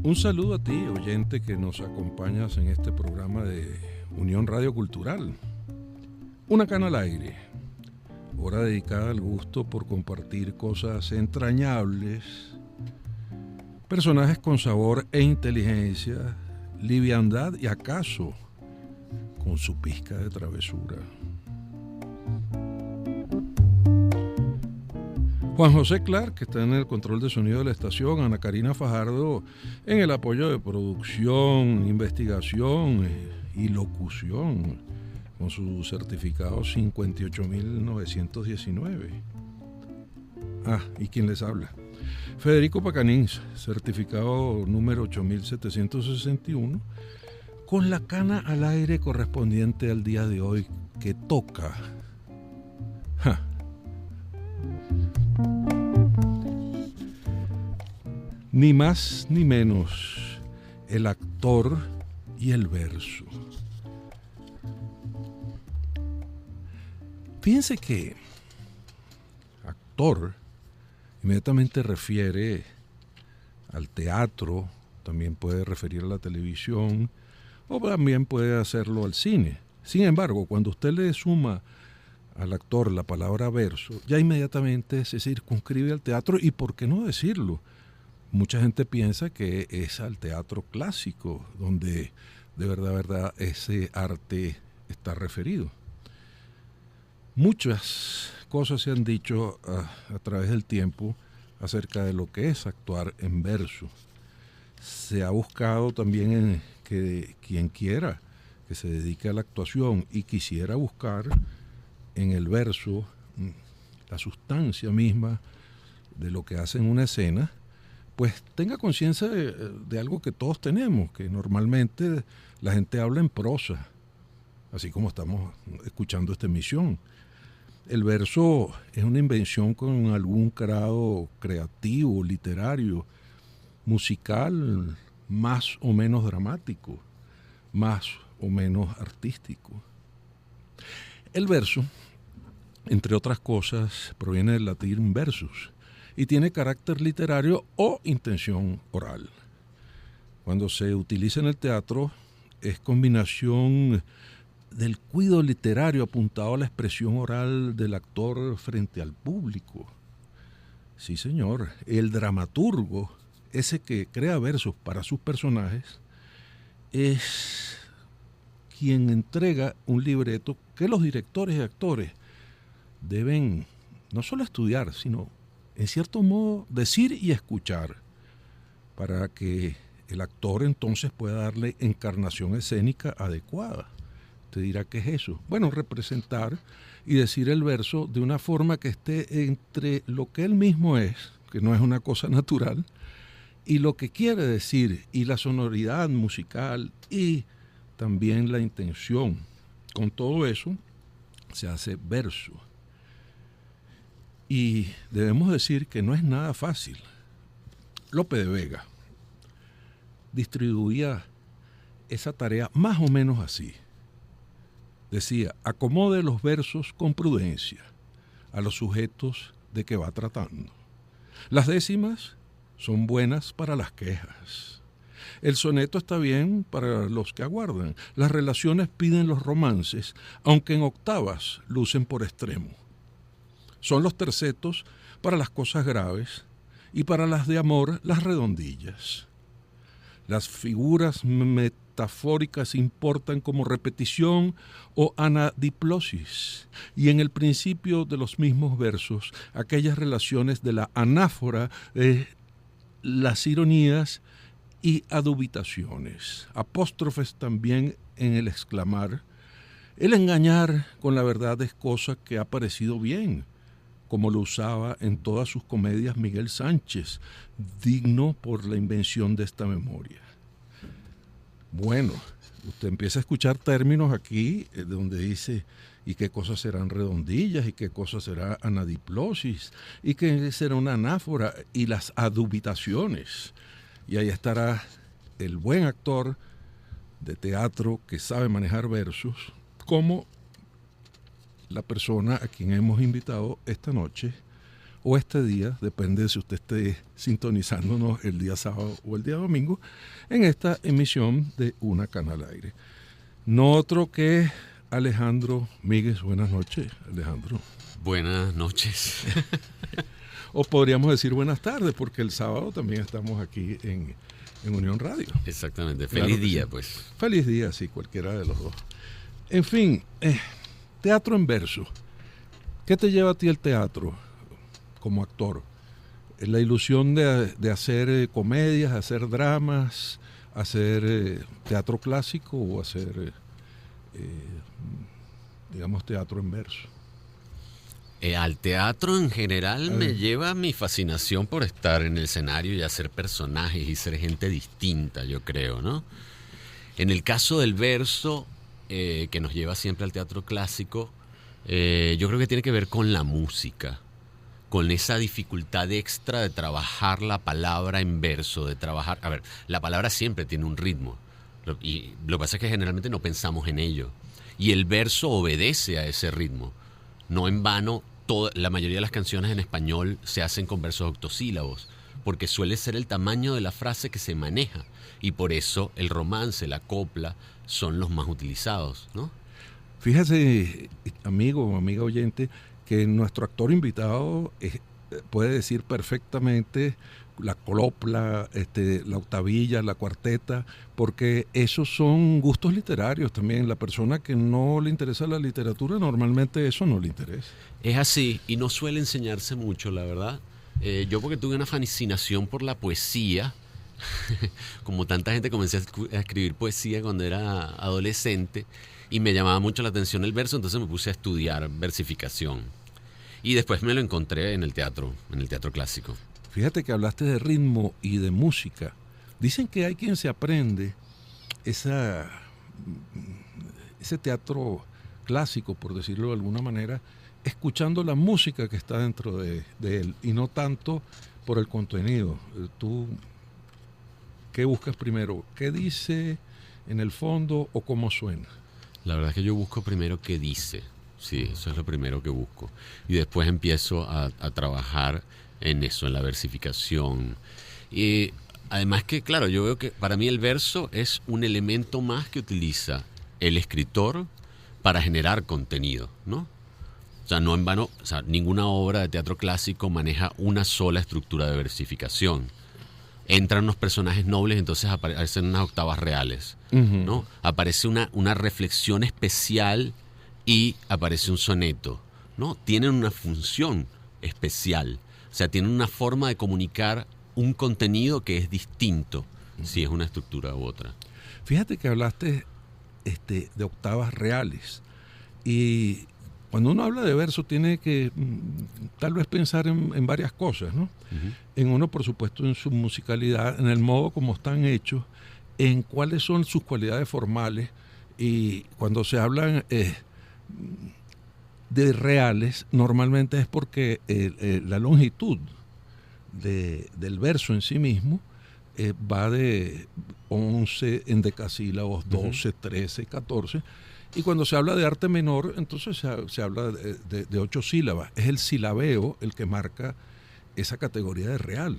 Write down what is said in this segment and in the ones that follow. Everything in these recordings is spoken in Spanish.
Un saludo a ti, oyente, que nos acompañas en este programa de Unión Radio Cultural. Una cana al aire, hora dedicada al gusto por compartir cosas entrañables, personajes con sabor e inteligencia, liviandad y acaso con su pizca de travesura. Juan José Clark, que está en el control de sonido de la estación, Ana Karina Fajardo en el apoyo de producción, investigación y locución, con su certificado 58.919. ¿Y quién les habla? Federico Pacanins, certificado número 8.761, con la cana al aire correspondiente al día de hoy, que toca. Ni más ni menos, el actor y el verso. Fíjense que actor inmediatamente refiere al teatro, también puede referir a la televisión o también puede hacerlo al cine. Sin embargo, cuando usted le suma al actor la palabra verso, ya inmediatamente se circunscribe al teatro y ¿por qué no decirlo? Mucha gente piensa que es al teatro clásico donde de verdad ese arte está referido. Muchas cosas se han dicho a través del tiempo acerca de lo que es actuar en verso. Se ha buscado también que quien quiera que se dedique a la actuación y quisiera buscar en el verso la sustancia misma de lo que hace en una escena, pues tenga conciencia de algo que todos tenemos, que normalmente la gente habla en prosa, así como estamos escuchando esta emisión. El verso es una invención con algún grado creativo, literario, musical, más o menos dramático, más o menos artístico. El verso, entre otras cosas, proviene del latín versus y tiene carácter literario o intención oral. Cuando se utiliza en el teatro, es combinación del cuidado literario apuntado a la expresión oral del actor frente al público. Sí, señor, el dramaturgo, ese que crea versos para sus personajes, es quien entrega un libreto que los directores y actores deben no solo estudiar, sino en cierto modo decir y escuchar, para que el actor entonces pueda darle encarnación escénica adecuada. Te dirá, ¿qué es eso? Bueno, representar y decir el verso de una forma que esté entre lo que él mismo es, que no es una cosa natural, y lo que quiere decir, y la sonoridad musical, y también la intención. Con todo eso se hace verso. Y debemos decir que no es nada fácil. Lope de Vega distribuía esa tarea más o menos así. Decía, acomode los versos con prudencia a los sujetos de que va tratando. Las décimas son buenas para las quejas. El soneto está bien para los que aguardan. Las relaciones piden los romances, aunque en octavas lucen por extremo. Son los tercetos para las cosas graves y para las de amor las redondillas. Las figuras metafóricas importan como repetición o anadiplosis, y en el principio de los mismos versos aquellas relaciones de la anáfora, las ironías y adubitaciones, apóstrofes también en el exclamar. El engañar con la verdad es cosa que ha parecido bien, como lo usaba en todas sus comedias Miguel Sánchez, digno por la invención de esta memoria. Bueno, usted empieza a escuchar términos aquí donde dice, ¿y qué cosas serán redondillas? ¿Y qué cosas será anadiplosis? ¿Y qué será una anáfora? Y las adubitaciones. Y ahí estará el buen actor de teatro que sabe manejar versos, como la persona a quien hemos invitado esta noche, o este día, depende de si usted esté sintonizándonos el día sábado o el día domingo, en esta emisión de Una Cana al Aire. No otro que Alejandro Míguez. Buenas noches, Alejandro. Buenas noches. O podríamos decir buenas tardes, porque el sábado también estamos aquí en Unión Radio. Exactamente. Feliz día, sí. Pues. Feliz día, sí, cualquiera de los dos. En fin, teatro en verso. ¿Qué te lleva a ti el teatro como actor? ¿La ilusión de hacer comedias, hacer dramas, hacer teatro clásico o hacer, digamos, teatro en verso? Al teatro en general me lleva mi fascinación por estar en el escenario y hacer personajes y ser gente distinta, yo creo, ¿no? En el caso del verso, que nos lleva siempre al teatro clásico, yo creo que tiene que ver con la música, con esa dificultad extra de trabajar la palabra en verso, de trabajar... A ver, la palabra siempre tiene un ritmo, y lo que pasa es que generalmente no pensamos en ello, y el verso obedece a ese ritmo. No en vano, la mayoría de las canciones en español se hacen con versos octosílabos, porque suele ser el tamaño de la frase que se maneja, y por eso el romance, la copla, son los más utilizados, ¿no? Fíjese, amigo o amiga oyente, que nuestro actor invitado puede decir perfectamente la copla, la octavilla, la cuarteta, porque esos son gustos literarios también. La persona que no le interesa la literatura, normalmente eso no le interesa. Es así, y no suele enseñarse mucho, la verdad. Yo porque tuve una fascinación por la poesía, como tanta gente comencé a escribir poesía cuando era adolescente, y me llamaba mucho la atención el verso, entonces me puse a estudiar versificación. Y después me lo encontré en el teatro clásico. Fíjate que hablaste de ritmo y de música. Dicen que hay quien se aprende ese teatro clásico, por decirlo de alguna manera, escuchando la música que está dentro de él y no tanto por el contenido. ¿Tú qué buscas primero? ¿Qué dice en el fondo o cómo suena? La verdad es que yo busco primero qué dice. Sí, eso es lo primero que busco. Y después empiezo a trabajar en eso, en la versificación. Y además que, claro, yo veo que para mí el verso es un elemento más que utiliza el escritor para generar contenido, ¿no? O sea, no en vano, o sea, ninguna obra de teatro clásico maneja una sola estructura de versificación. Entran unos personajes nobles, entonces aparecen unas octavas reales, ¿no? Aparece una reflexión especial y aparece un soneto, ¿no? Tienen una función especial. O sea, tienen una forma de comunicar un contenido que es distinto si es una estructura u otra. Fíjate que hablaste de octavas reales. Y cuando uno habla de verso tiene que tal vez pensar en varias cosas, ¿no? En uno, por supuesto, en su musicalidad, en el modo como están hechos, en cuáles son sus cualidades formales. Y cuando se hablan de reales, normalmente es porque la longitud del verso en sí mismo va de 11 endecasílabos, 12, 13, 14, y cuando se habla de arte menor, entonces se habla de 8 sílabas. Es el silabeo el que marca esa categoría de real.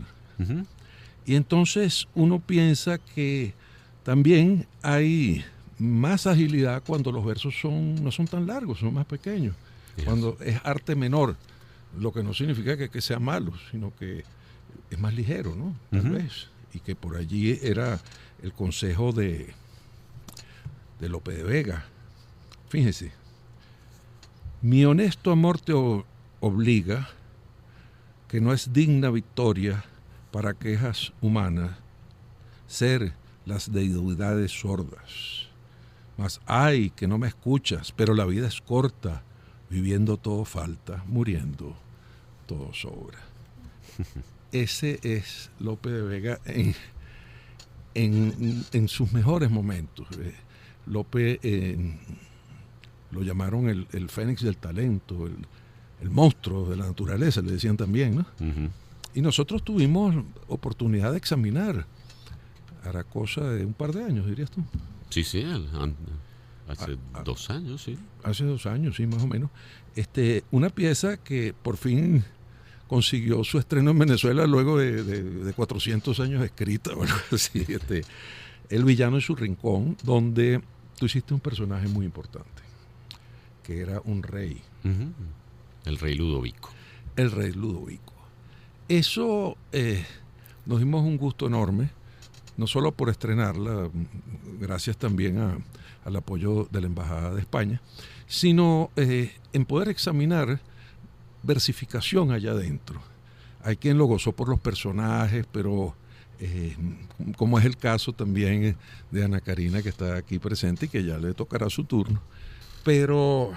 Y entonces uno piensa que también hay más agilidad cuando los versos no son tan largos, son más pequeños. Cuando es arte menor, lo que no significa que sea malo, sino que es más ligero, ¿no? Tal vez. Y que por allí era el consejo de Lope de Vega. Fíjense, mi honesto amor te obliga, que no es digna victoria para quejas humanas, ser las deidades sordas. Mas ay, que no me escuchas, pero la vida es corta, viviendo todo falta, muriendo todo sobra. Ese es Lope de Vega en sus mejores momentos. Lope lo llamaron el fénix del talento, el monstruo de la naturaleza, le decían también, ¿no? Y nosotros tuvimos oportunidad de examinar, hará cosa de un par de años, dirías tú. Sí, hace 2 años, sí. Hace 2 años, sí, más o menos. Una pieza que por fin consiguió su estreno en Venezuela luego de 400 años escrita, o algo así, El villano en su rincón, donde tú hiciste un personaje muy importante, que era un rey. Uh-huh. El rey Ludovico. El rey Ludovico. Eso nos dimos un gusto enorme, no solo por estrenarla, gracias también al apoyo de la Embajada de España, sino en poder examinar versificación allá adentro. Hay quien lo gozó por los personajes, pero como es el caso también de Ana Karina, que está aquí presente y que ya le tocará su turno, pero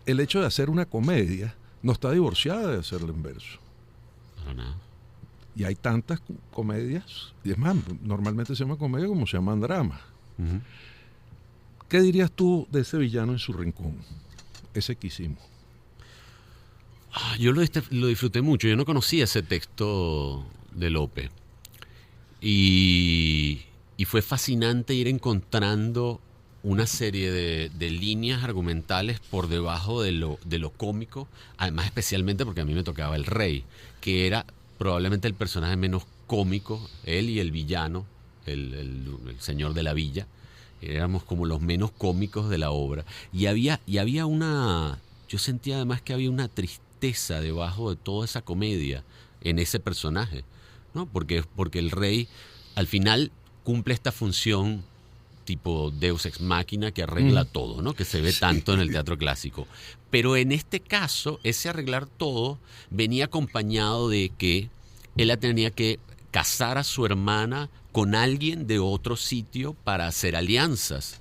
el hecho de hacer una comedia no está divorciada de hacerla en verso. Para nada. Y hay tantas comedias, y es más, normalmente se llama comedia como se llaman dramas. Uh-huh. ¿Qué dirías tú de ese villano en su rincón? Ese que hicimos. Yo lo disfruté mucho. Yo no conocía ese texto de Lope. Y fue fascinante ir encontrando una serie de líneas argumentales por debajo de lo cómico, además especialmente porque a mí me tocaba el rey, que era probablemente el personaje menos cómico, él y el villano, el señor de la villa, éramos como los menos cómicos de la obra. Y había yo sentía además que había una tristeza debajo de toda esa comedia en ese personaje, ¿no? Porque el rey al final cumple esta función tipo Deus ex machina que arregla todo, ¿no? Que se ve tanto en el teatro clásico. Pero en este caso, ese arreglar todo venía acompañado de que él tenía que casar a su hermana con alguien de otro sitio para hacer alianzas.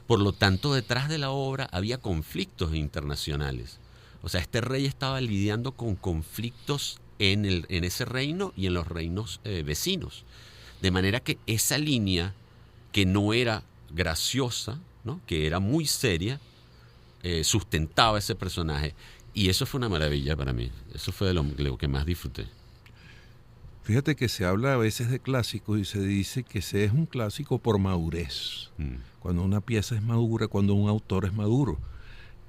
Por lo tanto, detrás de la obra había conflictos internacionales. O sea, este rey estaba lidiando con conflictos en ese reino y en los reinos vecinos. De manera que esa línea, que no era graciosa, ¿no? Que era muy seria, sustentaba ese personaje. Y eso fue una maravilla para mí. Eso fue de lo que más disfruté. Fíjate que se habla a veces de clásicos y se dice que se es un clásico por madurez. Cuando una pieza es madura, cuando un autor es maduro.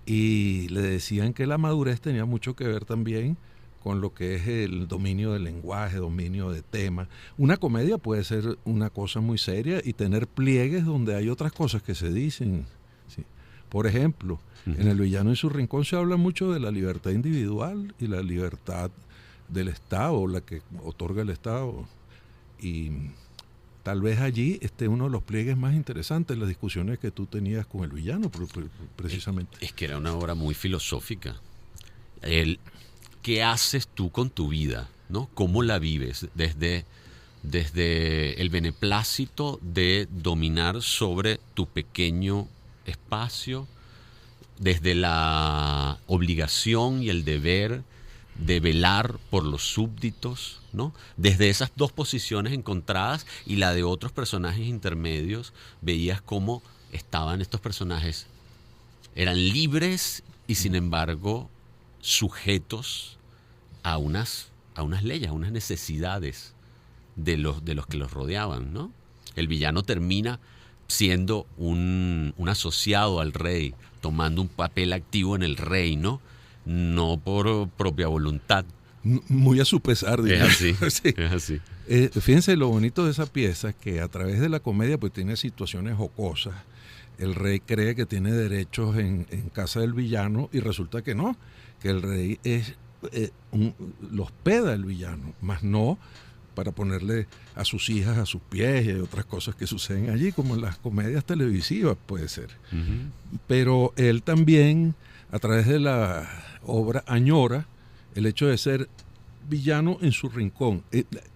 Y le decían que la madurez tenía mucho que ver también con lo que es el dominio del lenguaje, dominio de tema. Una comedia puede ser una cosa muy seria y tener pliegues donde hay otras cosas que se dicen. ¿Sí? Por ejemplo, en El villano en su rincón se habla mucho de la libertad individual y la libertad del Estado, la que otorga el Estado. Y tal vez allí esté uno de los pliegues más interesantes, las discusiones que tú tenías con el villano, precisamente. Es que era una obra muy filosófica. ¿Qué haces tú con tu vida? ¿No? ¿Cómo la vives? Desde el beneplácito de dominar sobre tu pequeño espacio, desde la obligación y el deber de velar por los súbditos, ¿no? Desde esas dos posiciones encontradas y la de otros personajes intermedios, veías cómo estaban estos personajes, eran libres y sin embargo sujetos a unas leyes, a unas necesidades de los que los rodeaban, ¿no? El villano termina siendo un asociado al rey, tomando un papel activo en el reino, no por propia voluntad. Muy a su pesar, digamos. Es así, sí. Es así. Fíjense lo bonito de esa pieza, que a través de la comedia pues tiene situaciones jocosas. El rey cree que tiene derechos en casa del villano y resulta que no, que el rey los hospeda el villano, más no para ponerle a sus hijas a sus pies y otras cosas que suceden allí, como en las comedias televisivas puede ser. Pero él también, a través de la obra, añora el hecho de ser villano en su rincón.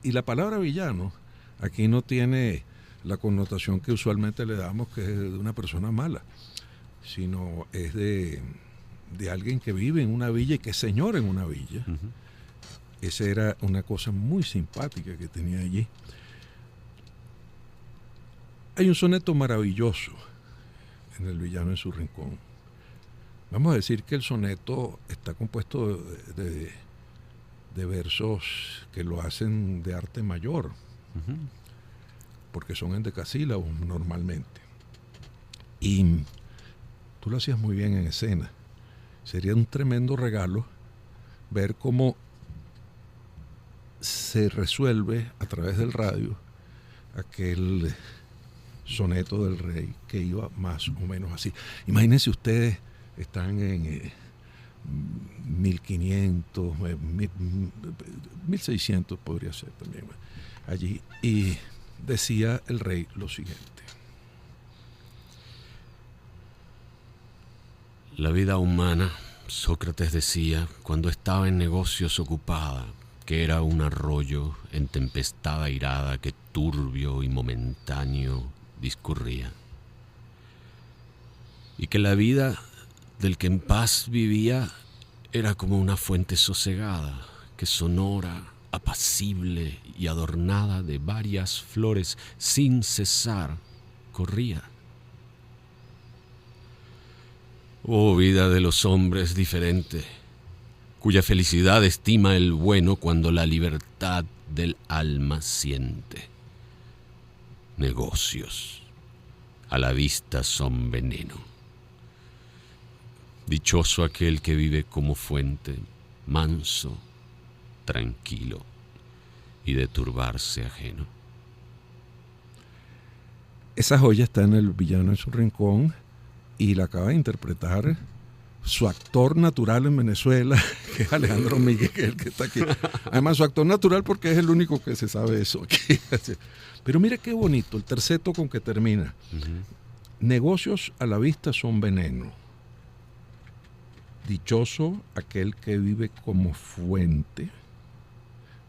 Y la palabra villano aquí no tiene la connotación que usualmente le damos, que es de una persona mala, sino es de alguien que vive en una villa y que es señor en una villa. Esa era una cosa muy simpática que tenía allí. Hay un soneto maravilloso en El villano en su rincón. Vamos a decir que el soneto está compuesto de versos que lo hacen de arte mayor, porque son endecasílabos normalmente. Y tú lo hacías muy bien en escena. Sería un tremendo regalo ver cómo se resuelve a través del radio aquel soneto del rey que iba más o menos así. Imagínense ustedes, están en 1500, 1600 podría ser también allí, y decía el rey lo siguiente: la vida humana, Sócrates decía, cuando estaba en negocios ocupada, que era un arroyo en tempestad airada que turbio y momentáneo discurría, y que la vida del que en paz vivía era como una fuente sosegada, que sonora, apacible y adornada de varias flores sin cesar corría. Oh vida de los hombres diferente, cuya felicidad estima el bueno cuando la libertad del alma siente. Negocios, a la vista son veneno. Dichoso aquel que vive como fuente, manso, tranquilo y de turbarse ajeno. Esa joya está en El villano en su rincón y la acaba de interpretar su actor natural en Venezuela, que es Alejandro Miguel, que es el que está aquí. Además, su actor natural porque es el único que se sabe eso aquí. Pero mira qué bonito, el terceto con que termina. Negocios a la vista son veneno. Dichoso aquel que vive como fuente,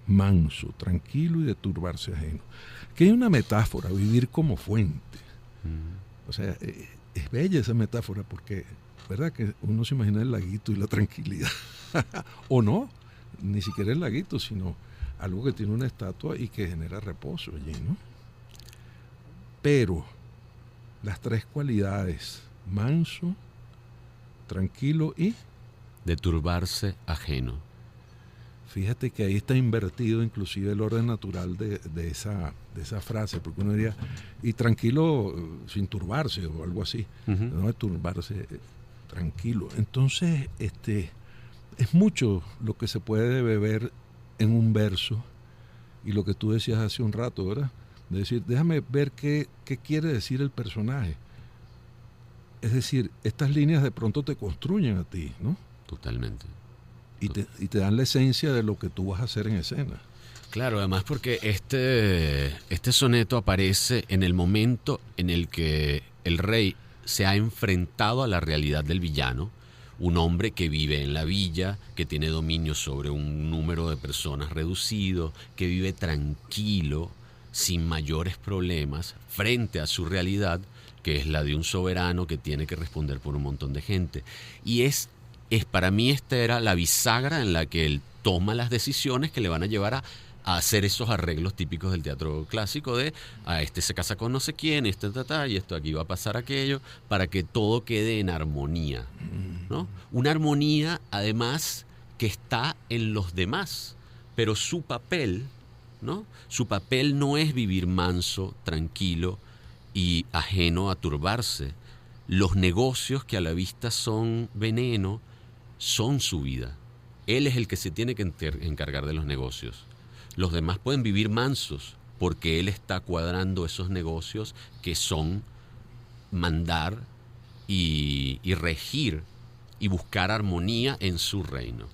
manso, tranquilo y de turbarse ajeno. Que hay una metáfora, vivir como fuente. O sea, es bella esa metáfora porque, ¿verdad? Que uno se imagina el laguito y la tranquilidad. O no, ni siquiera el laguito, sino algo que tiene una estatua y que genera reposo allí, ¿no? Pero las tres cualidades, manso, tranquilo y de turbarse ajeno. Fíjate que ahí está invertido inclusive el orden natural de esa frase, porque uno diría, y tranquilo sin turbarse o algo así, no de turbarse, tranquilo. Entonces, es mucho lo que se puede beber en un verso, y lo que tú decías hace un rato, ¿verdad? De decir, déjame ver qué quiere decir el personaje. Es decir, estas líneas de pronto te construyen a ti, ¿no? Totalmente. Y te dan la esencia de lo que tú vas a hacer en escena. Claro, además porque este soneto aparece en el momento en el que el rey se ha enfrentado a la realidad del villano, un hombre que vive en la villa, que tiene dominio sobre un número de personas reducido, que vive tranquilo, sin mayores problemas, frente a su realidad, que es la de un soberano que tiene que responder por un montón de gente. Y para mí esta era la bisagra en la que él toma las decisiones que le van a llevar a hacer esos arreglos típicos del teatro clásico de este se casa con no sé quién, y esto aquí va a pasar aquello, para que todo quede en armonía, ¿no? Una armonía además que está en los demás, pero su papel, ¿no? Su papel no es vivir manso, tranquilo y ajeno a turbarse. Los negocios que a la vista son veneno son su vida. Él es el que se tiene que encargar de los negocios. Los demás pueden vivir mansos porque él está cuadrando esos negocios que son mandar y regir y buscar armonía en su reino.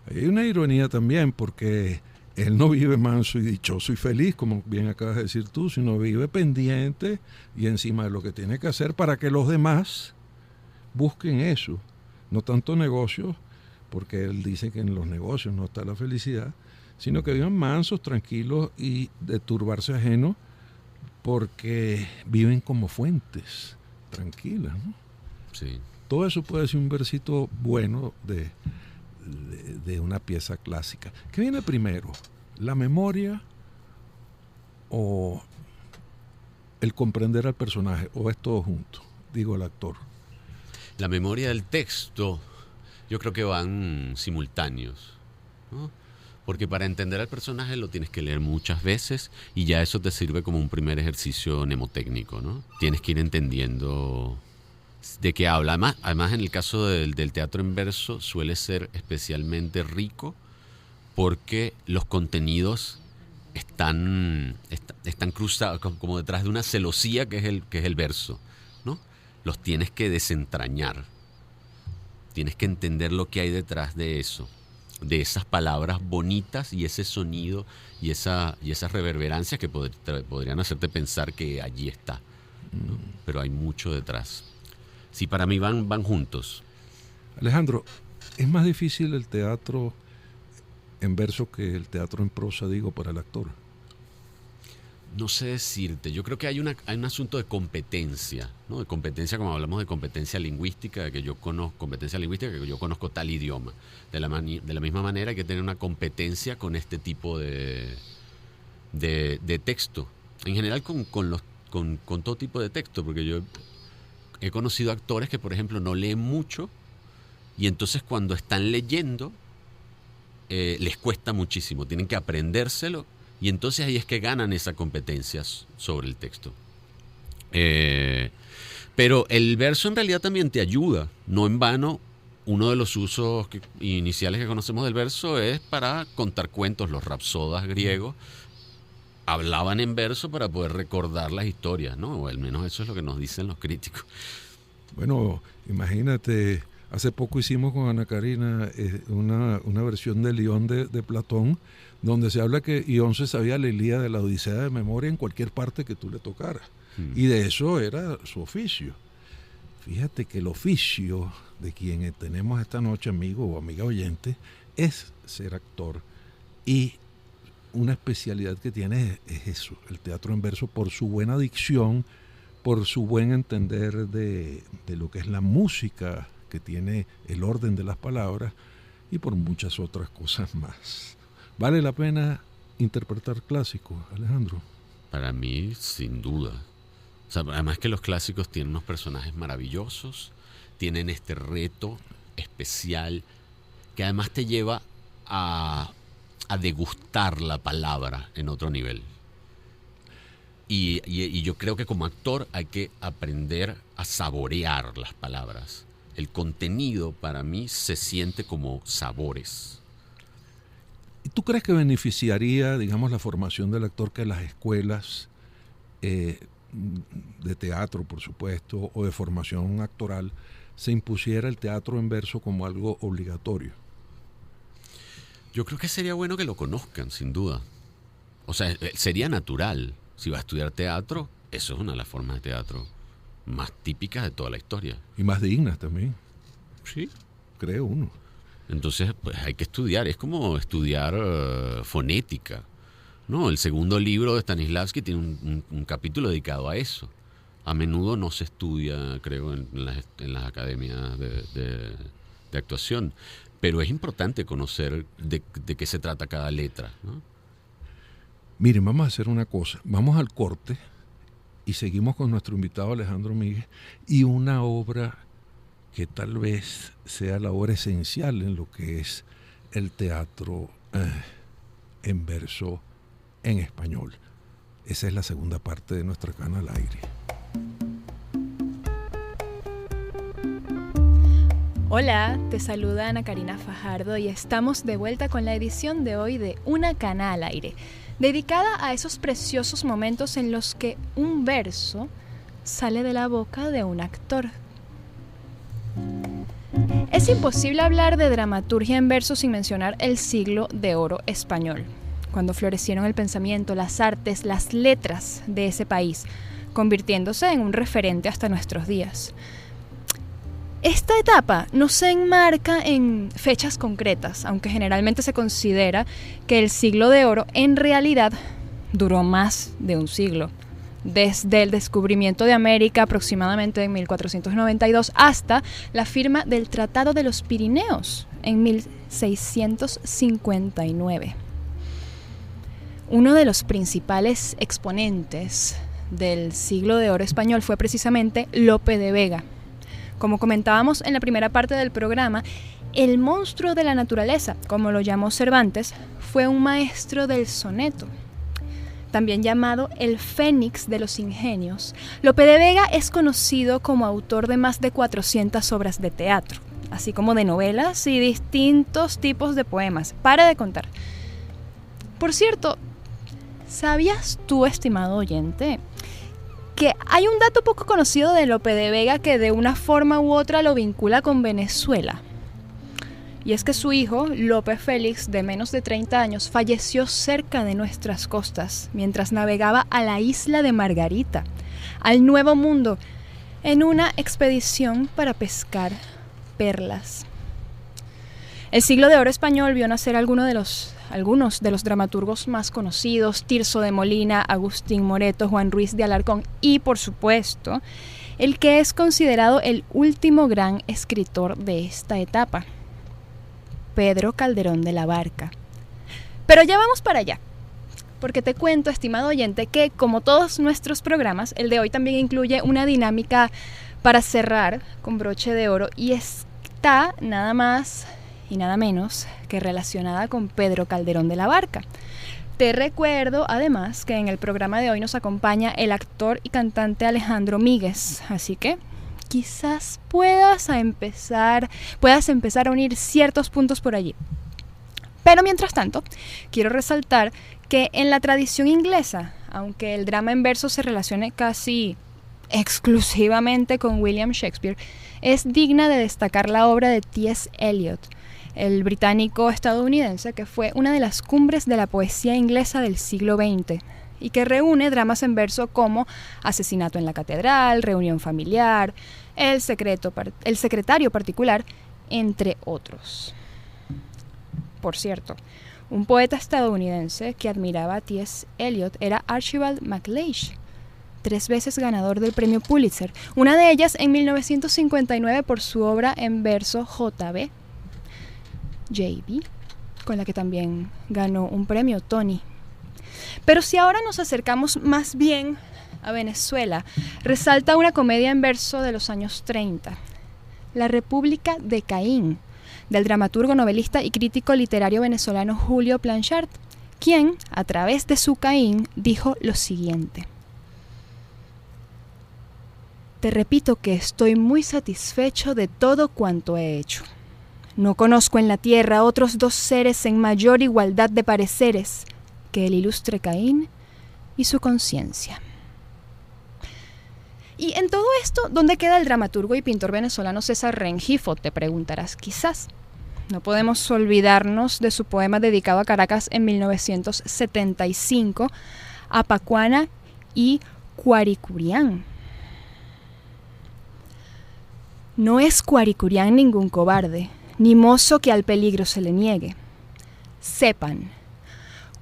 Hay una ironía también porque él no vive manso y dichoso y feliz, como bien acabas de decir tú, sino vive pendiente y encima de lo que tiene que hacer para que los demás busquen eso. No tanto negocios, porque él dice que en los negocios no está la felicidad, sino que vivan mansos, tranquilos y de turbarse ajeno, porque viven como fuentes, tranquilas, ¿no? Sí. Todo eso puede ser un versito bueno de una pieza clásica. ¿Qué viene primero? ¿La memoria o el comprender al personaje? ¿O es todo junto? Digo, el actor. La memoria del texto, yo creo que van simultáneos, ¿no? Porque para entender al personaje lo tienes que leer muchas veces y ya eso te sirve como un primer ejercicio mnemotécnico, ¿no? Tienes que ir entendiendo de qué habla. Además en el caso del teatro en verso suele ser especialmente rico porque los contenidos están cruzados, como detrás de una celosía que es el verso, ¿no? Los tienes que desentrañar. Tienes que entender lo que hay detrás de eso, de esas palabras bonitas y ese sonido y esas reverberancias que podrían hacerte pensar que allí está, ¿no? Pero hay mucho detrás. Sí, para mí van juntos. Alejandro, ¿es más difícil el teatro en verso que el teatro en prosa, digo, para el actor? No sé decirte, yo creo que hay un asunto de competencia, ¿no? De competencia, como hablamos de competencia lingüística, que yo conozco tal idioma. De la misma manera hay que tener una competencia con este tipo de texto. En general con todo tipo de texto, porque yo he conocido actores que, por ejemplo, no leen mucho y entonces cuando están leyendo les cuesta muchísimo, tienen que aprendérselo. Y entonces ahí es que ganan esa competencia sobre el texto. Pero el verso en realidad también te ayuda. No en vano, uno de los usos iniciales que conocemos del verso es para contar cuentos. Los rapsodas griegos hablaban en verso para poder recordar las historias, ¿no? O al menos eso es lo que nos dicen los críticos. Bueno, imagínate, hace poco hicimos con Ana Karina una versión del Ión de Platón, donde se habla que Ión se sabía la Ilíada de la Odisea de memoria en cualquier parte que tú le tocaras. Y de eso era su oficio. Fíjate que el oficio de quien tenemos esta noche, amigo o amiga oyente, es ser actor. Y una especialidad que tiene es eso, el teatro en verso, por su buena dicción, por su buen entender de lo que es la música, que tiene el orden de las palabras, y por muchas otras cosas más. ¿Vale la pena interpretar clásicos, Alejandro? Para mí, sin duda. O sea, además que los clásicos tienen unos personajes maravillosos, tienen este reto especial que además te lleva a degustar la palabra en otro nivel. Y yo creo que como actor hay que aprender a saborear las palabras. El contenido para mí se siente como sabores. ¿Y tú crees que beneficiaría, digamos, la formación del actor que las escuelas de teatro, por supuesto, o de formación actoral, se impusiera el teatro en verso como algo obligatorio? Yo creo que sería bueno que lo conozcan, sin duda. O sea, sería natural. Si vas a estudiar teatro, eso es una de las formas de teatro más típicas de toda la historia. Y más dignas también. Sí. Creo uno. Entonces, pues hay que estudiar. Es como estudiar fonética, ¿no? El segundo libro de Stanislavski tiene un capítulo dedicado a eso. A menudo no se estudia, creo, en las academias de actuación. Pero es importante conocer de qué se trata cada letra, ¿no? Miren, vamos a hacer una cosa. Vamos al corte y seguimos con nuestro invitado Alejandro Míguez y una obra que tal vez sea la obra esencial en lo que es el teatro en verso en español. Esa es la segunda parte de nuestra Cana al Aire. Hola, te saluda Ana Karina Fajardo y estamos de vuelta con la edición de hoy de Una Cana al Aire, dedicada a esos preciosos momentos en los que un verso sale de la boca de un actor. Es imposible hablar de dramaturgia en verso sin mencionar el siglo de oro español, cuando florecieron el pensamiento, las artes, las letras de ese país, convirtiéndose en un referente hasta nuestros días. Esta etapa no se enmarca en fechas concretas, aunque generalmente se considera que el siglo de oro en realidad duró más de un siglo. Desde el descubrimiento de América aproximadamente en 1492 hasta la firma del Tratado de los Pirineos en 1659. Uno de los principales exponentes del siglo de oro español fue precisamente Lope de Vega. Como comentábamos en la primera parte del programa, el monstruo de la naturaleza, como lo llamó Cervantes, fue un maestro del soneto. También llamado el Fénix de los Ingenios, Lope de Vega es conocido como autor de más de 400 obras de teatro. así como de novelas y distintos tipos de poemas. Para de contar. Por cierto, ¿sabías tú, estimado oyente, que hay un dato poco conocido de Lope de Vega que de una forma u otra lo vincula con Venezuela? Y es que su hijo, Lope Félix, de menos de 30 años, falleció cerca de nuestras costas mientras navegaba a la isla de Margarita, al Nuevo Mundo, en una expedición para pescar perlas. El siglo de oro español vio nacer algunos de los dramaturgos más conocidos: Tirso de Molina, Agustín Moreto, Juan Ruiz de Alarcón y, por supuesto, el que es considerado el último gran escritor de esta etapa, Pedro Calderón de la Barca. Pero ya vamos para allá, porque te cuento, estimado oyente, que como todos nuestros programas, el de hoy también incluye una dinámica para cerrar con broche de oro, y está nada más y nada menos que relacionada con Pedro Calderón de la Barca. Te recuerdo además que en el programa de hoy nos acompaña el actor y cantante Alejandro Míguez, así que quizás puedas empezar a unir ciertos puntos por allí. Pero mientras tanto, quiero resaltar que en la tradición inglesa, aunque el drama en verso se relacione casi exclusivamente con William Shakespeare, es digna de destacar la obra de T.S. Eliot, el británico estadounidense que fue una de las cumbres de la poesía inglesa del siglo XX y que reúne dramas en verso como Asesinato en la Catedral, Reunión Familiar, El Secretario Particular, entre otros. Por cierto, un poeta estadounidense que admiraba a T.S. Eliot era Archibald MacLeish, 3 veces ganador del premio Pulitzer, una de ellas en 1959 por su obra en verso JB, con la que también ganó un premio Tony. Pero si ahora nos acercamos más bien a Venezuela, resalta una comedia en verso de los años 30, La República de Caín, del dramaturgo, novelista y crítico literario venezolano Julio Planchart, quien, a través de su Caín, dijo lo siguiente: te repito que estoy muy satisfecho de todo cuanto he hecho. No conozco en la tierra otros 2 seres en mayor igualdad de pareceres que el ilustre Caín y su conciencia. Y en todo esto, ¿dónde queda el dramaturgo y pintor venezolano César Rengifo?, te preguntarás quizás. No podemos olvidarnos de su poema dedicado a Caracas en 1975, a Pacuana y Cuaricurián. No es Cuaricurián ningún cobarde, ni mozo que al peligro se le niegue. Sepan,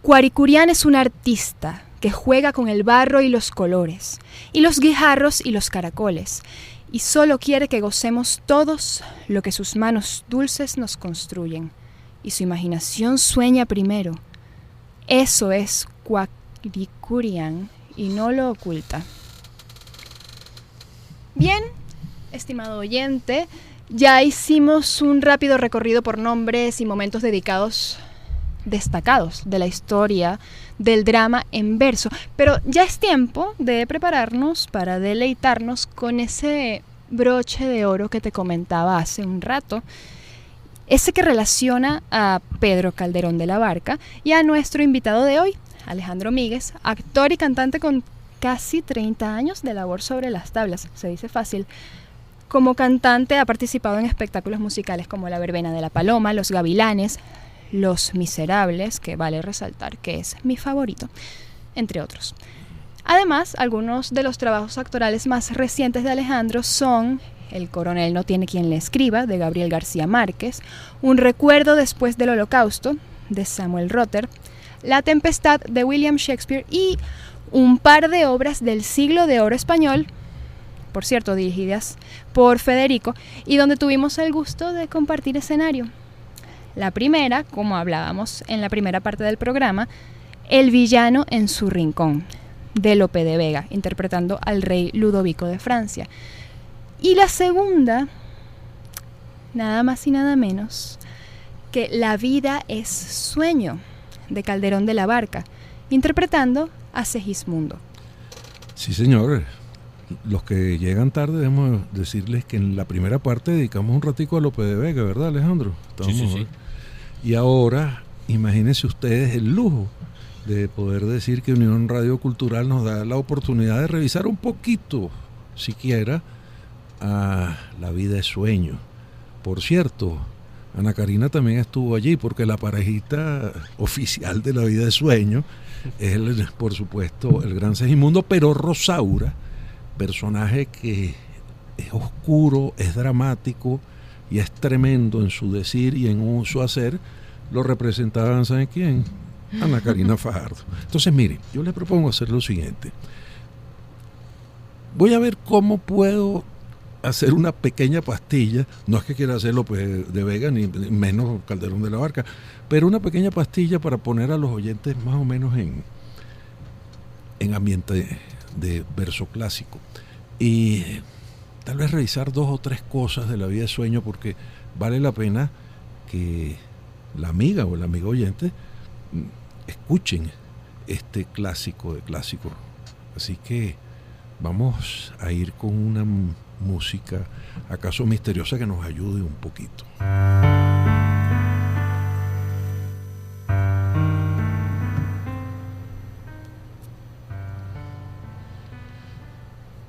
Cuaricurián es un artista que juega con el barro y los colores, y los guijarros y los caracoles, y solo quiere que gocemos todos lo que sus manos dulces nos construyen, y su imaginación sueña primero. Eso es Cuaricurián, y no lo oculta. Bien, estimado oyente, ya hicimos un rápido recorrido por nombres y momentos destacados de la historia del drama en verso, pero ya es tiempo de prepararnos para deleitarnos con ese broche de oro que te comentaba hace un rato, ese que relaciona a Pedro Calderón de la Barca y a nuestro invitado de hoy, Alejandro Míguez, actor y cantante con casi 30 años de labor sobre las tablas, se dice fácil. Como cantante ha participado en espectáculos musicales como La Verbena de la Paloma, Los Gavilanes, Los Miserables, que vale resaltar que es mi favorito, entre otros. Además, algunos de los trabajos actorales más recientes de Alejandro son El Coronel no tiene quien le escriba, de Gabriel García Márquez, Un recuerdo después del Holocausto, de Samuel Rotter, La Tempestad, de William Shakespeare, y un par de obras del siglo de oro español, por cierto, dirigidas por Federico, y donde tuvimos el gusto de compartir escenario. La primera, como hablábamos en la primera parte del programa, El villano en su rincón, de Lope de Vega, interpretando al rey Ludovico de Francia. Y la segunda, nada más y nada menos que La vida es sueño, de Calderón de la Barca, interpretando a Segismundo. Sí, señor. Los que llegan tarde, debemos decirles que en la primera parte dedicamos un ratico a Lope de Vega, ¿verdad, Alejandro? Sí. Y ahora, imagínense ustedes el lujo de poder decir que Unión Radio Cultural nos da la oportunidad de revisar un poquito, siquiera, a La vida es sueño. Por cierto, Ana Karina también estuvo allí, porque la parejita oficial de La vida es sueño es, por supuesto, el gran Segismundo, pero Rosaura, personaje que es oscuro, es dramático y es tremendo en su decir y en su hacer, lo representaban, ¿saben quién? Ana Karina Fajardo. Entonces, miren, yo les propongo hacer lo siguiente. Voy a ver cómo puedo hacer una pequeña pastilla, no es que quiera hacerlo pues, de Vega, ni menos Calderón de la Barca, pero una pequeña pastilla para poner a los oyentes más o menos en ambiente de verso clásico. Y tal vez revisar 2 o 3 cosas de La vida de sueño, porque vale la pena que la amiga o el amigo oyente escuchen este clásico de clásicos. Así que vamos a ir con una música acaso misteriosa que nos ayude un poquito.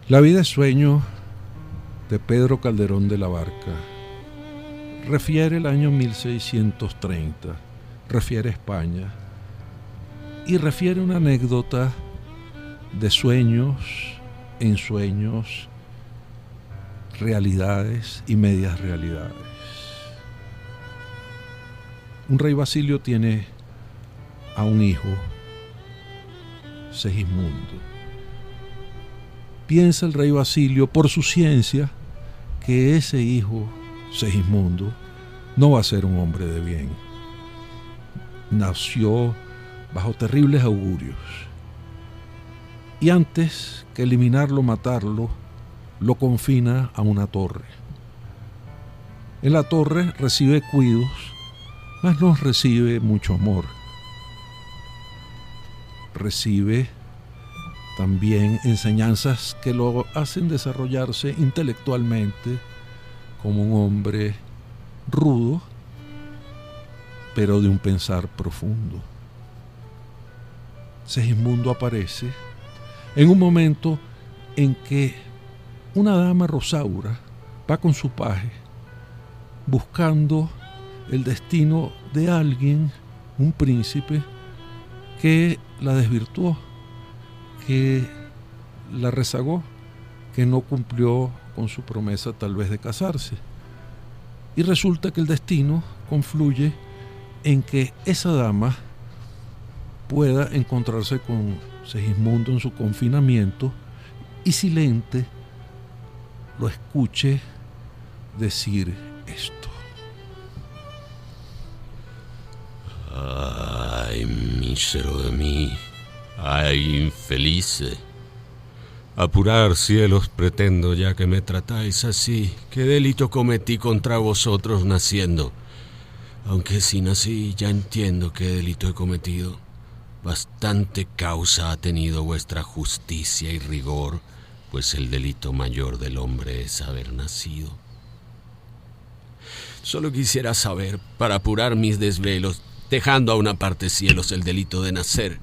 La vida es sueño de Pedro Calderón de la Barca refiere el año 1630, refiere España y refiere una anécdota de sueños, ensueños, realidades y medias realidades. Un rey Basilio tiene a un hijo, Segismundo. Piensa el rey Basilio, por su ciencia, que ese hijo, Segismundo, no va a ser un hombre de bien. Nació bajo terribles augurios. Y antes que eliminarlo, matarlo, lo confina a una torre. En la torre recibe cuidos, mas no recibe mucho amor. Recibe también enseñanzas que lo hacen desarrollarse intelectualmente como un hombre rudo, pero de un pensar profundo. Segismundo aparece en un momento en que una dama Rosaura va con su paje buscando el destino de alguien, un príncipe, que la desvirtuó, que la rezagó, que no cumplió con su promesa tal vez de casarse. Y resulta que el destino confluye en que esa dama pueda encontrarse con Segismundo en su confinamiento y Silente lo escuche decir esto. Ay, mísero de mí, ay, infelice. Apurar, cielos, pretendo, ya que me tratáis así. ¿Qué delito cometí contra vosotros naciendo? Aunque si nací, ya entiendo qué delito he cometido. Bastante causa ha tenido vuestra justicia y rigor, pues el delito mayor del hombre es haber nacido. Solo quisiera saber, para apurar mis desvelos, dejando a una parte, cielos, el delito de nacer,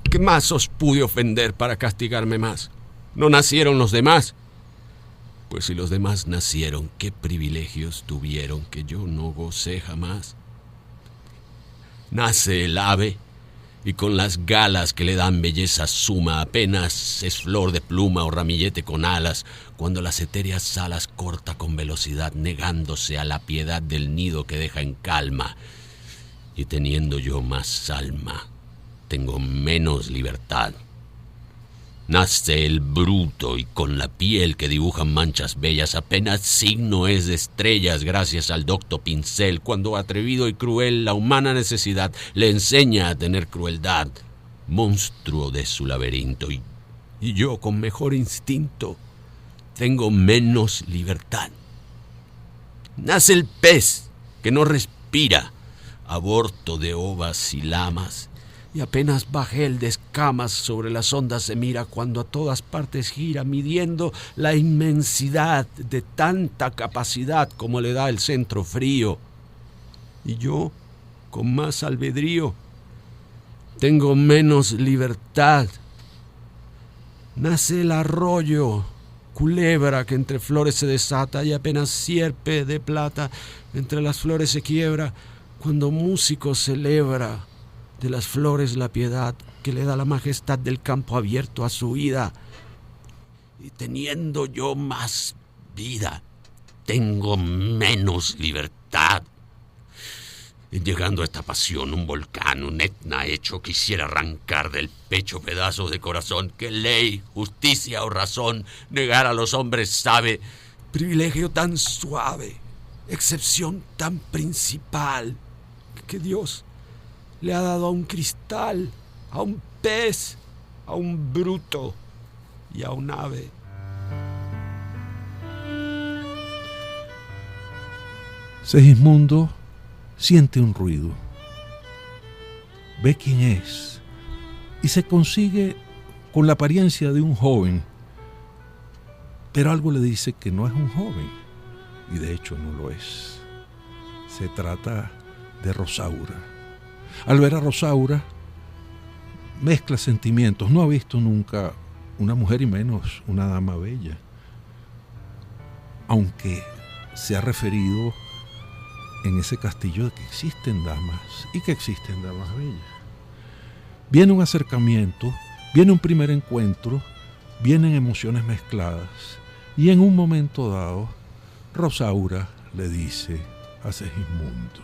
¿qué más os pude ofender para castigarme más? ¿No nacieron los demás? Pues si los demás nacieron, ¿qué privilegios tuvieron que yo no gocé jamás? Nace el ave, y con las galas que le dan belleza suma, apenas es flor de pluma o ramillete con alas, cuando las etéreas alas corta con velocidad, negándose a la piedad del nido que deja en calma. Y teniendo yo más alma, tengo menos libertad. Nace el bruto y con la piel que dibujan manchas bellas, apenas signo es de estrellas gracias al docto pincel, cuando atrevido y cruel la humana necesidad le enseña a tener crueldad, monstruo de su laberinto, y yo con mejor instinto tengo menos libertad. Nace el pez que no respira, aborto de ovas y lamas, y apenas bajé el descanso escamas sobre las ondas se mira cuando a todas partes gira, midiendo la inmensidad de tanta capacidad como le da el centro frío. Y yo, con más albedrío, tengo menos libertad. Nace el arroyo, culebra que entre flores se desata, y apenas sierpe de plata entre las flores se quiebra, cuando músico celebra de las flores la piedad que le da la majestad del campo abierto a su vida. Y teniendo yo más vida, tengo menos libertad. En llegando a esta pasión, un volcán, un Etna hecho, quisiera arrancar del pecho pedazos de corazón que ley, justicia o razón negar a los hombres sabe. Privilegio tan suave, excepción tan principal, que Dios le ha dado a un cristal, a un pez, a un bruto y a un ave. Segismundo siente un ruido, ve quién es y se consigue con la apariencia de un joven, pero algo le dice que no es un joven, y de hecho no lo es. Se trata de Rosaura. Al ver a Rosaura, mezcla sentimientos. No ha visto nunca una mujer y menos una dama bella, aunque se ha referido en ese castillo de que existen damas y que existen damas bellas. Viene un acercamiento, viene un primer encuentro, vienen emociones mezcladas, y en un momento dado Rosaura le dice a Segismundo: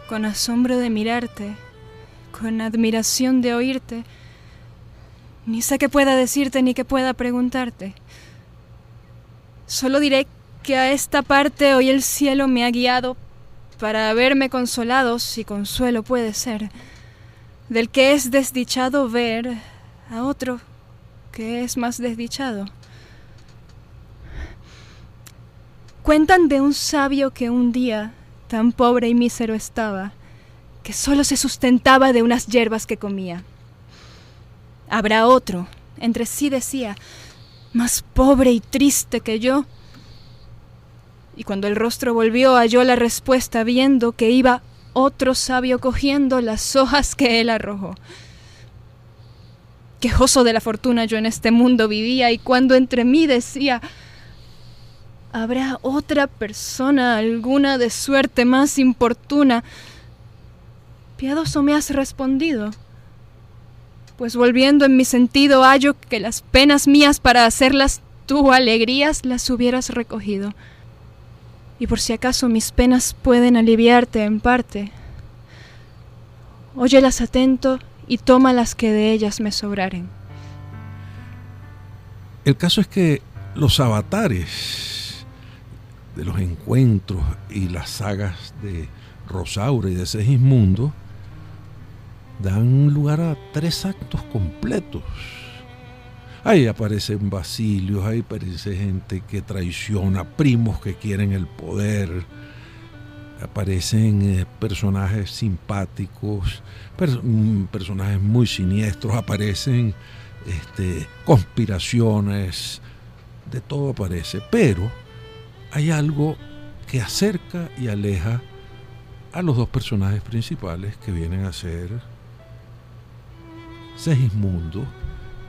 con asombro de mirarte, con admiración de oírte, ni sé qué pueda decirte ni qué pueda preguntarte. Solo diré que a esta parte hoy el cielo me ha guiado para haberme consolado, si consuelo puede ser, del que es desdichado ver a otro que es más desdichado. Cuentan de un sabio que un día tan pobre y mísero estaba, que solo se sustentaba de unas hierbas que comía. Habrá otro, entre sí decía, más pobre y triste que yo. Y cuando el rostro volvió, halló la respuesta, viendo que iba otro sabio cogiendo las hojas que él arrojó. Quejoso de la fortuna yo en este mundo vivía, y cuando entre mí decía: ¿habrá otra persona alguna de suerte más importuna? Piadoso me has respondido, pues volviendo en mi sentido hallo que las penas mías para hacerlas tú alegrías las hubieras recogido. Y por si acaso mis penas pueden aliviarte en parte, óyelas atento y toma las que de ellas me sobraren. El caso es que los avatares de los encuentros y las sagas de Rosaura y de Segismundo dan lugar a 3 actos completos. Ahí aparecen Basilios, ahí aparece gente que traiciona, primos que quieren el poder, aparecen personajes simpáticos, personajes muy siniestros, aparecen conspiraciones, de todo aparece, pero hay algo que acerca y aleja a los 2 personajes principales, que vienen a ser Segismundo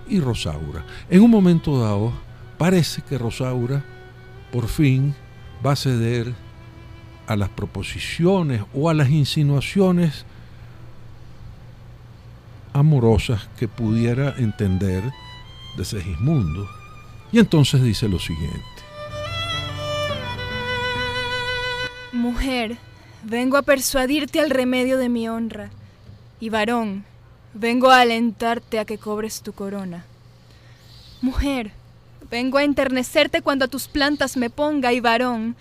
y Rosaura. En un momento dado parece que Rosaura por fin va a ceder a las proposiciones o a las insinuaciones amorosas que pudiera entender de Segismundo, y entonces dice lo siguiente: mujer, vengo a persuadirte al remedio de mi honra, y varón, vengo a alentarte a que cobres tu corona. Mujer, vengo a enternecerte cuando a tus plantas me ponga, y varón,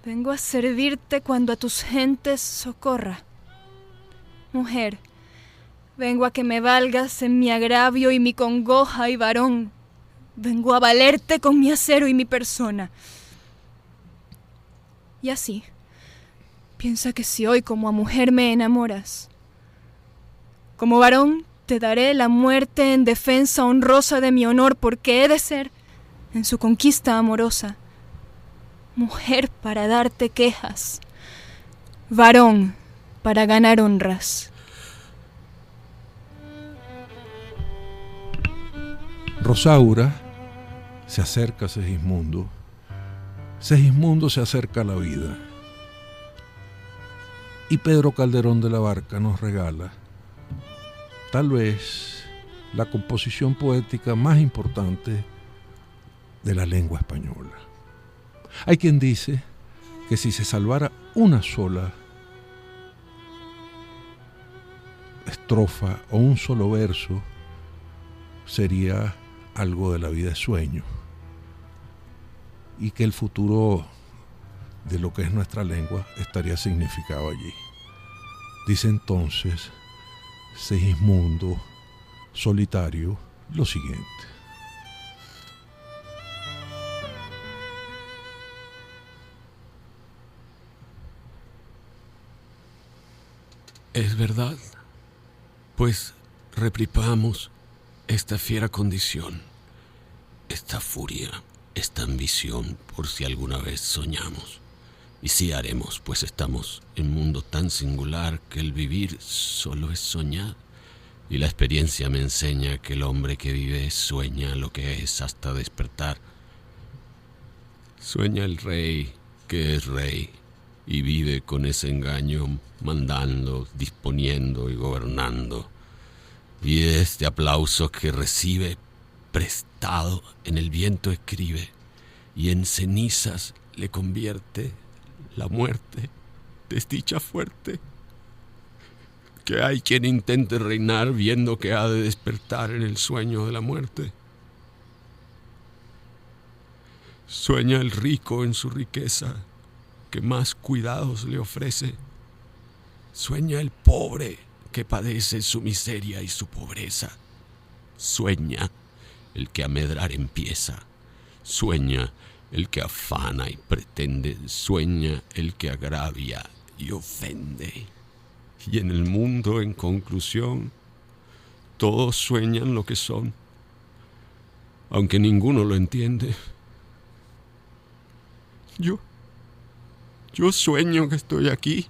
vengo a servirte cuando a tus gentes socorra. Mujer, vengo a que me valgas en mi agravio y mi congoja, y varón, vengo a valerte con mi acero y mi persona. Y así, piensa que si hoy como a mujer me enamoras, Como varón, te daré la muerte en defensa honrosa de mi honor, porque he de ser, en su conquista amorosa, mujer para darte quejas, varón para ganar honras. Rosaura se acerca a Segismundo. Segismundo se acerca a la vida. Y Pedro Calderón de la Barca nos regala, tal vez, la composición poética más importante de la lengua española. Hay quien dice que si se salvara una sola estrofa o un solo verso, sería algo de la vida de sueño, y que el futuro de lo que es nuestra lengua estaría significado allí. Dice entonces Segismundo Solitario lo siguiente: Es verdad, pues reprimamos esta fiera condición, esta furia, esta ambición, por si alguna vez soñamos. Y sí haremos, pues estamos en un mundo tan singular que el vivir solo es soñar. Y la experiencia me enseña que el hombre que vive sueña lo que es hasta despertar. Sueña el rey que es rey y vive con ese engaño, mandando, disponiendo y gobernando. Y este aplauso que recibe prestado en el viento escribe, y en cenizas le convierte la muerte, desdicha fuerte. Que hay quien intente reinar viendo que ha de despertar en el sueño de la muerte. Sueña el rico en su riqueza, que más cuidados le ofrece. Sueña el pobre que padece su miseria y su pobreza. Sueña el que a medrar empieza. Sueña el que afana y pretende. Sueña el que agravia y ofende. Y en el mundo, en conclusión, todos sueñan lo que son, aunque ninguno lo entiende. Yo sueño que estoy aquí,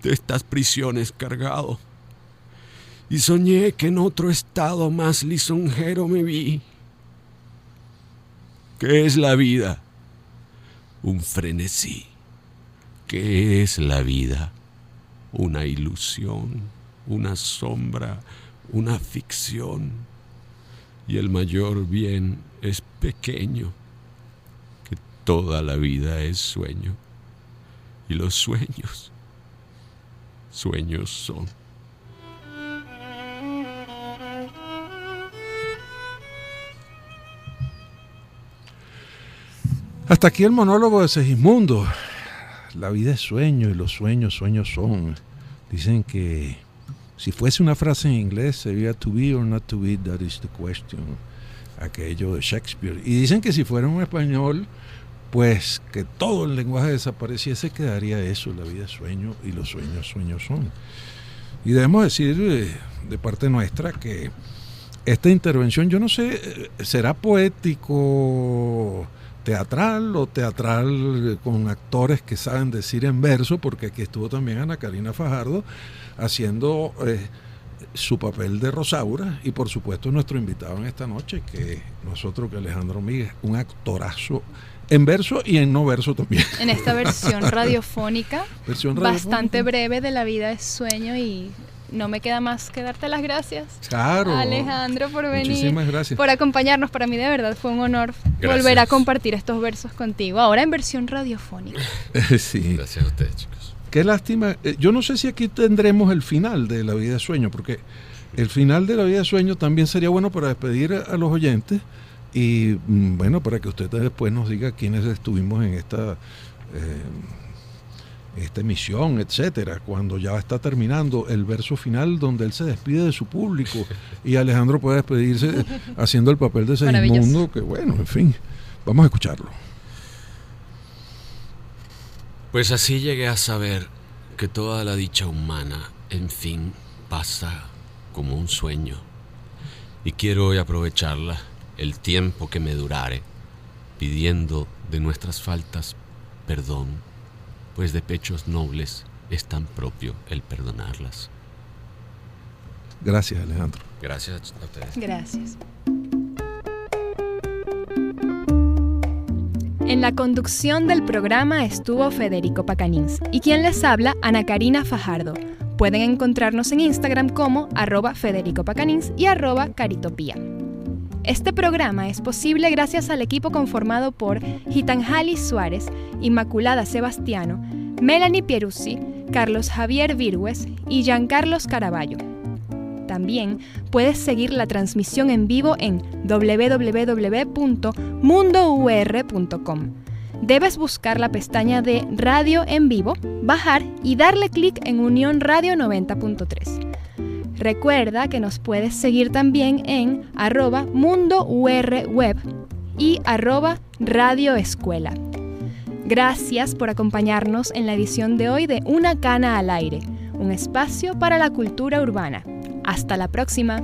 de estas prisiones cargado, y soñé que en otro estado más lisonjero me vi. ¿Qué es la vida? Un frenesí. ¿Qué es la vida? Una ilusión, una sombra, una ficción. Y el mayor bien es pequeño, que toda la vida es sueño. Y los sueños, sueños son. Hasta aquí el monólogo de Segismundo. La vida es sueño y los sueños, sueños son. Dicen que si fuese una frase en inglés sería to be or not to be, that is the question. Aquello de Shakespeare. Y dicen que si fuera en español, pues que todo el lenguaje desapareciese, quedaría eso: la vida es sueño y los sueños, sueños son. Y debemos decir de parte nuestra que esta intervención, yo no sé, será poético teatral o teatral con actores que saben decir en verso, porque aquí estuvo también Ana Karina Fajardo haciendo su papel de Rosaura, y por supuesto nuestro invitado en esta noche, que nosotros, que Alejandro Míguez, un actorazo en verso y en no verso también. En esta versión radiofónica, bastante breve, de La vida es sueño, y no me queda más que darte las gracias. Claro. Alejandro, por venir. Muchísimas gracias. Por acompañarnos. Para mí de verdad fue un honor volver a compartir estos versos contigo, ahora en versión radiofónica. Sí. Gracias a ustedes, chicos. Qué lástima. Yo no sé si aquí tendremos el final de La vida de sueño, porque el final de La vida de sueño también sería bueno para despedir a los oyentes y, bueno, para que usted después nos diga quiénes estuvimos en esta emisión, etcétera, cuando ya está terminando el verso final donde él se despide de su público y Alejandro puede despedirse haciendo el papel de Segismundo, que bueno, en fin, vamos a escucharlo. Pues así llegué a saber que toda la dicha humana, en fin, pasa como un sueño, y quiero hoy aprovecharla el tiempo que me durare, pidiendo de nuestras faltas perdón, pues de pechos nobles es tan propio el perdonarlas. Gracias, Alejandro. Gracias a ustedes. Gracias. En la conducción del programa estuvo Federico Pacanins y quien les habla, Ana Karina Fajardo. Pueden encontrarnos en Instagram como @FedericoPacanins y @Caritopía. Este programa es posible gracias al equipo conformado por Gitanjali Suárez, Inmaculada Sebastiano, Melanie Pieruzzi, Carlos Javier Virgües y Giancarlos Caraballo. También puedes seguir la transmisión en vivo en www.mundour.com. Debes buscar la pestaña de Radio en Vivo, bajar y darle clic en Unión Radio 90.3. Recuerda que nos puedes seguir también en @mundourweb y @radioescuela. Gracias por acompañarnos en la edición de hoy de Una Cana al Aire, un espacio para la cultura urbana. Hasta la próxima.